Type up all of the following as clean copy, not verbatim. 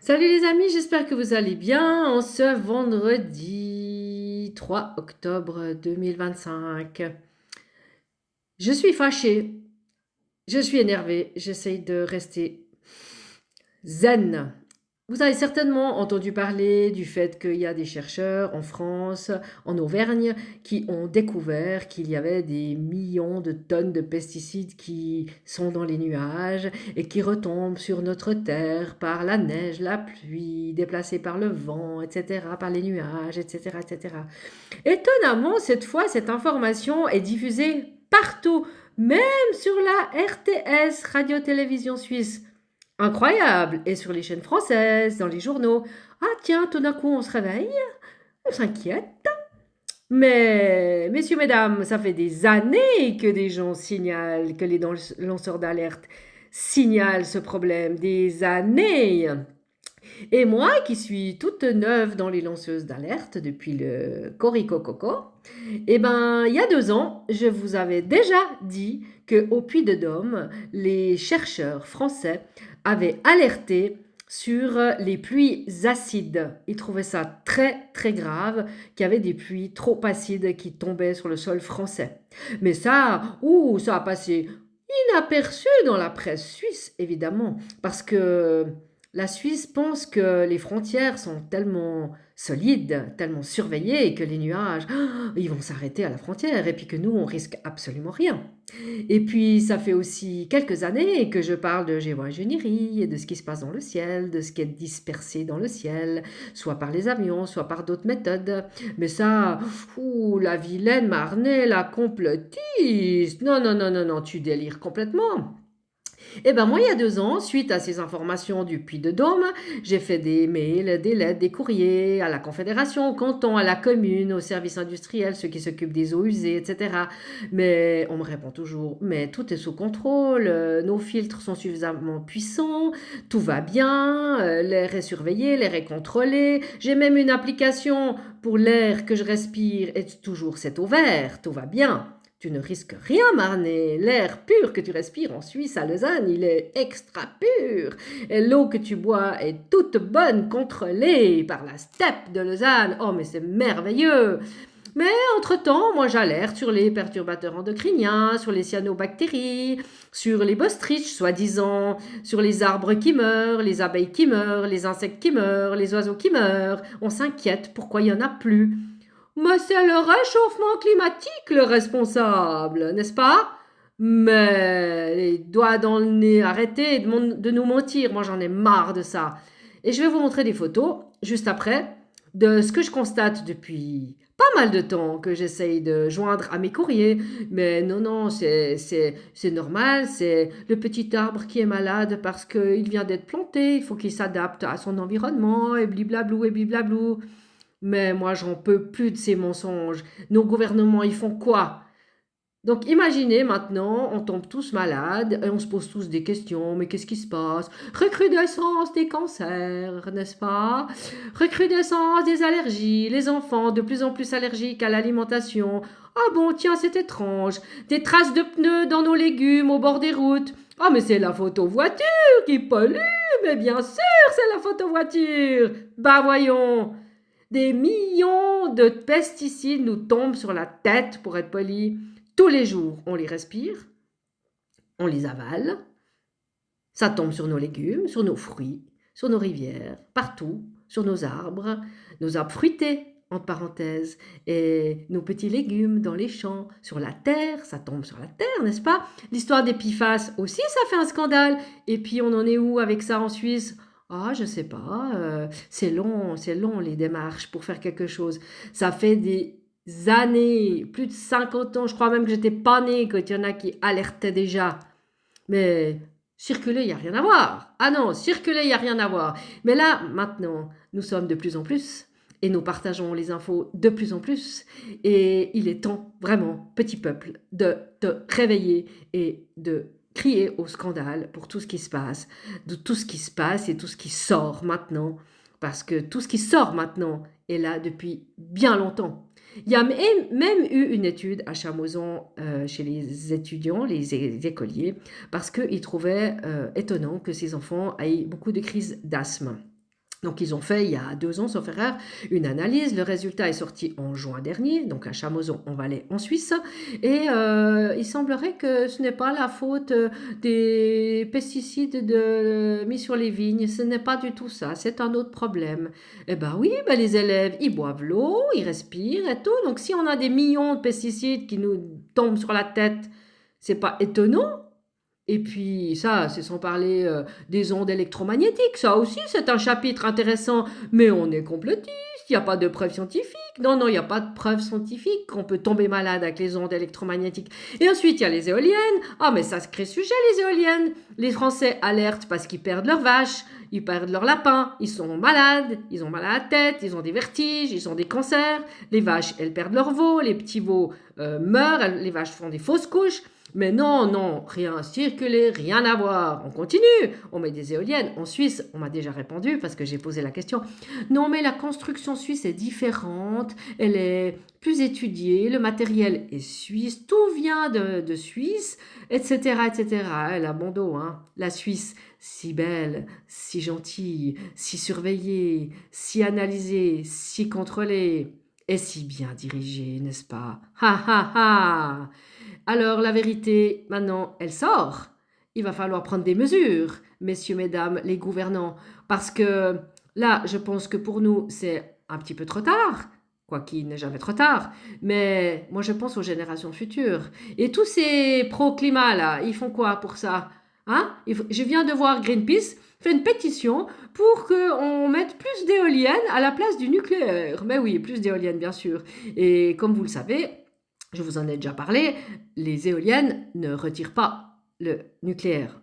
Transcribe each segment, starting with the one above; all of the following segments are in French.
Salut les amis, j'espère que vous allez bien en ce vendredi 3 octobre 2025. Je suis fâchée, je suis énervée, j'essaye de rester zen. Vous avez certainement entendu parler du fait qu'il y a des chercheurs en France, en Auvergne, qui ont découvert qu'il y avait des millions de tonnes de pesticides qui sont dans les nuages et qui retombent sur notre terre par la neige, la pluie, déplacés par le vent, etc., par les nuages, etc., etc. Étonnamment, cette fois, cette information est diffusée partout, même sur la RTS, Radio-Télévision Suisse. Incroyable! Et sur les chaînes françaises, dans les journaux. Ah tiens, tout d'un coup on se réveille, on s'inquiète. Mais, messieurs, mesdames, ça fait des années que des gens signalent, que les lanceurs d'alerte signalent ce problème. Des années! Et moi, qui suis toute neuve dans les lanceuses d'alerte depuis le Corico Coco, eh ben, il y a 2 ans, je vous avais déjà dit qu'au Puy de Dôme, les chercheurs français avaient alerté sur les pluies acides. Ils trouvaient ça très très grave qu'il y avait des pluies trop acides qui tombaient sur le sol français. Mais ça, ça a passé inaperçu dans la presse suisse, évidemment, parce que la Suisse pense que les frontières sont tellement solides, tellement surveillées, que les nuages, ils vont s'arrêter à la frontière, et puis que nous, on risque absolument rien. Et puis, ça fait aussi quelques années que je parle de géo-ingénierie et de ce qui se passe dans le ciel, de ce qui est dispersé dans le ciel, soit par les avions, soit par d'autres méthodes. Mais ça, la vilaine Marnais, la complotiste, non, non, non, non, non, tu délires complètement. Eh ben moi, il y a 2 ans, suite à ces informations du Puy-de-Dôme, j'ai fait des mails, des lettres, des courriers à la Confédération, au canton, à la commune, aux services industriels, ceux qui s'occupent des eaux usées, etc. Mais on me répond toujours, mais tout est sous contrôle, nos filtres sont suffisamment puissants, tout va bien, l'air est surveillé, l'air est contrôlé. J'ai même une application pour l'air que je respire et toujours c'est au vert, tout va bien. Tu ne risques rien, Marnet. L'air pur que tu respires en Suisse, à Lausanne, il est extra pur. Et l'eau que tu bois est toute bonne, contrôlée par la steppe de Lausanne. Oh, mais c'est merveilleux. Mais entre-temps, moi j'alerte sur les perturbateurs endocriniens, sur les cyanobactéries, sur les bostriches, soi-disant, sur les arbres qui meurent, les abeilles qui meurent, les insectes qui meurent, les oiseaux qui meurent. On s'inquiète pourquoi il n'y en a plus. Mais c'est le réchauffement climatique le responsable, n'est-ce pas? Mais les doigts dans le nez, arrêtez de nous mentir, moi j'en ai marre de ça. Et je vais vous montrer des photos, juste après, de ce que je constate depuis pas mal de temps que j'essaye de joindre à mes courriers. Mais non, non, c'est normal, c'est le petit arbre qui est malade parce qu'il vient d'être planté, il faut qu'il s'adapte à son environnement, et bliblablou, et bliblablou. Mais moi, j'en peux plus de ces mensonges. Nos gouvernements, ils font quoi? Donc imaginez maintenant, on tombe tous malades et on se pose tous des questions. Mais qu'est-ce qui se passe? Recrudescence des cancers, n'est-ce pas? Recrudescence des allergies, les enfants de plus en plus allergiques à l'alimentation. Ah bon, tiens, c'est étrange. Des traces de pneus dans nos légumes au bord des routes. Ah mais c'est la photo voiture qui pollue, mais bien sûr, c'est la photo voiture. Bah voyons. Des millions de pesticides nous tombent sur la tête, pour être poli. Tous les jours, on les respire, on les avale, ça tombe sur nos légumes, sur nos fruits, sur nos rivières, partout, sur nos arbres fruités, entre parenthèses, et nos petits légumes dans les champs, sur la terre, ça tombe sur la terre, n'est-ce pas? L'histoire des PFAS aussi, ça fait un scandale. Et puis on en est où avec ça en Suisse? Ah, je sais pas, c'est long les démarches pour faire quelque chose. Ça fait des années, plus de 50 ans, je crois même que j'étais pas née quand il y en a qui alertaient déjà. Mais circuler, il n'y a rien à voir. Ah non, circuler, il n'y a rien à voir. Mais là, maintenant, nous sommes de plus en plus et nous partageons les infos de plus en plus. Et il est temps, vraiment, petit peuple, de te réveiller et de crier au scandale pour tout ce qui se passe, de tout ce qui se passe et tout ce qui sort maintenant. Parce que tout ce qui sort maintenant est là depuis bien longtemps. Il y a même eu une étude à Chamoison chez les étudiants, les écoliers, parce qu'ils trouvaient étonnant que ces enfants aient beaucoup de crises d'asthme. Donc, ils ont fait, il y a 2 ans, sauf erreur, une analyse. Le résultat est sorti en juin dernier, donc à Chamoson-en-Valais, en Suisse. Et il semblerait que ce n'est pas la faute des pesticides mis sur les vignes. Ce n'est pas du tout ça. C'est un autre problème. Eh ben oui, ben les élèves, ils boivent l'eau, ils respirent et tout. Donc, si on a des millions de pesticides qui nous tombent sur la tête, c'est pas étonnant. Et puis ça, c'est sans parler des ondes électromagnétiques. Ça aussi, c'est un chapitre intéressant. Mais on est complotiste, il n'y a pas de preuves scientifiques. Non, non, il n'y a pas de preuves scientifiques qu'on peut tomber malade avec les ondes électromagnétiques. Et ensuite, il y a les éoliennes. Ah, mais ça se crée sujet, les éoliennes. Les Français alertent parce qu'ils perdent leurs vaches, ils perdent leurs lapins, ils sont malades, ils ont mal à la tête, ils ont des vertiges, ils ont des cancers. Les vaches, elles perdent leurs veaux, les petits veaux meurent, les vaches font des fausses couches. Mais non, non, rien à circuler, rien à voir. On continue, on met des éoliennes. En Suisse, on m'a déjà répondu parce que j'ai posé la question. Non, mais la construction suisse est différente, elle est plus étudiée, le matériel est suisse, tout vient de Suisse, etc., etc. Elle a bon dos, hein. La Suisse, si belle, si gentille, si surveillée, si analysée, si contrôlée et si bien dirigée, n'est-ce pas? Ha ha ha! Alors la vérité, maintenant, elle sort. Il va falloir prendre des mesures, messieurs, mesdames, les gouvernants, parce que là, je pense que pour nous, c'est un petit peu trop tard, quoi qu'il n'est jamais trop tard, mais moi, je pense aux générations futures. Et tous ces pro-climat, là, ils font quoi pour ça? Hein? Je viens de voir Greenpeace fait une pétition pour qu'on mette plus d'éoliennes à la place du nucléaire. Mais oui, plus d'éoliennes, bien sûr. Et comme vous le savez, je vous en ai déjà parlé, les éoliennes ne retirent pas le nucléaire.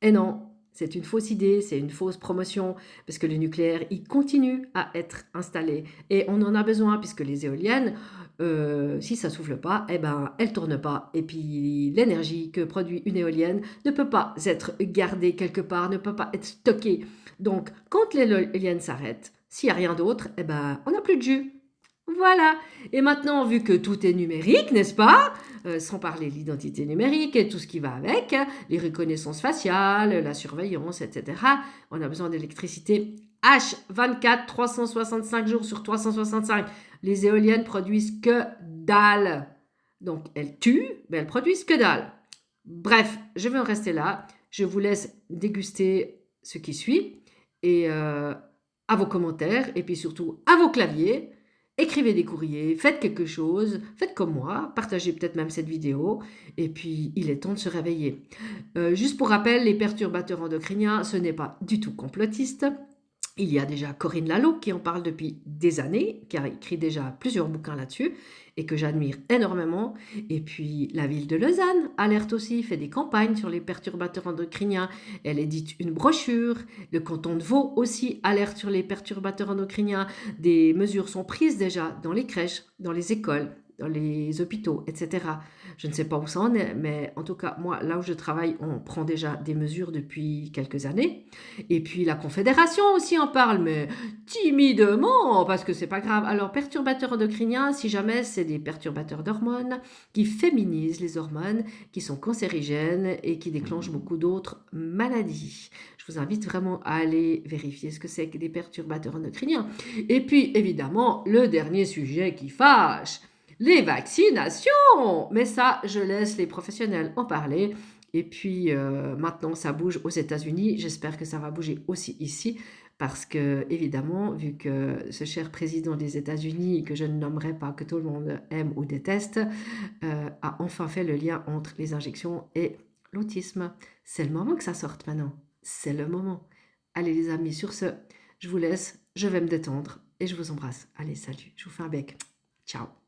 Et non, c'est une fausse idée, c'est une fausse promotion, parce que le nucléaire, il continue à être installé. Et on en a besoin, puisque les éoliennes, si ça souffle pas, eh ben, elles tournent pas. Et puis, l'énergie que produit une éolienne ne peut pas être gardée quelque part, ne peut pas être stockée. Donc, quand l'éolienne s'arrête, s'il n'y a rien d'autre, eh ben, on n'a plus de jus. Voilà. Et maintenant, vu que tout est numérique, n'est-ce pas? Sans parler de l'identité numérique et tout ce qui va avec, hein, les reconnaissances faciales, la surveillance, etc. On a besoin d'électricité H24, 365 jours sur 365. Les éoliennes produisent que dalle. Donc, elles tuent, mais elles produisent que dalle. Bref, je vais en rester là. Je vous laisse déguster ce qui suit et à vos commentaires et puis surtout à vos claviers. Écrivez des courriers, faites quelque chose, faites comme moi, partagez peut-être même cette vidéo, et puis il est temps de se réveiller. Juste pour rappel, les perturbateurs endocriniens, ce n'est pas du tout complotiste. Il y a déjà Corinne Lalo qui en parle depuis des années, qui a écrit déjà plusieurs bouquins là-dessus et que j'admire énormément. Et puis la ville de Lausanne alerte aussi, fait des campagnes sur les perturbateurs endocriniens. Elle édite une brochure. Le canton de Vaud aussi alerte sur les perturbateurs endocriniens. Des mesures sont prises déjà dans les crèches, dans les écoles, dans les hôpitaux, etc. Je ne sais pas où ça en est, mais en tout cas, moi, là où je travaille, on prend déjà des mesures depuis quelques années. Et puis la Confédération aussi en parle, mais timidement, parce que c'est pas grave. Alors, perturbateurs endocriniens, si jamais c'est des perturbateurs d'hormones qui féminisent les hormones, qui sont cancérigènes et qui déclenchent beaucoup d'autres maladies. Je vous invite vraiment à aller vérifier ce que c'est que des perturbateurs endocriniens. Et puis, évidemment, le dernier sujet qui fâche, les vaccinations. Mais ça, je laisse les professionnels en parler. Et puis maintenant, ça bouge aux États-Unis. J'espère que ça va bouger aussi ici. Parce que, évidemment, vu que ce cher président des États-Unis, que je ne nommerai pas, que tout le monde aime ou déteste, a enfin fait le lien entre les injections et l'autisme. C'est le moment que ça sorte maintenant. C'est le moment. Allez les amis, sur ce, je vous laisse. Je vais me détendre et je vous embrasse. Allez, salut. Je vous fais un bec. Ciao.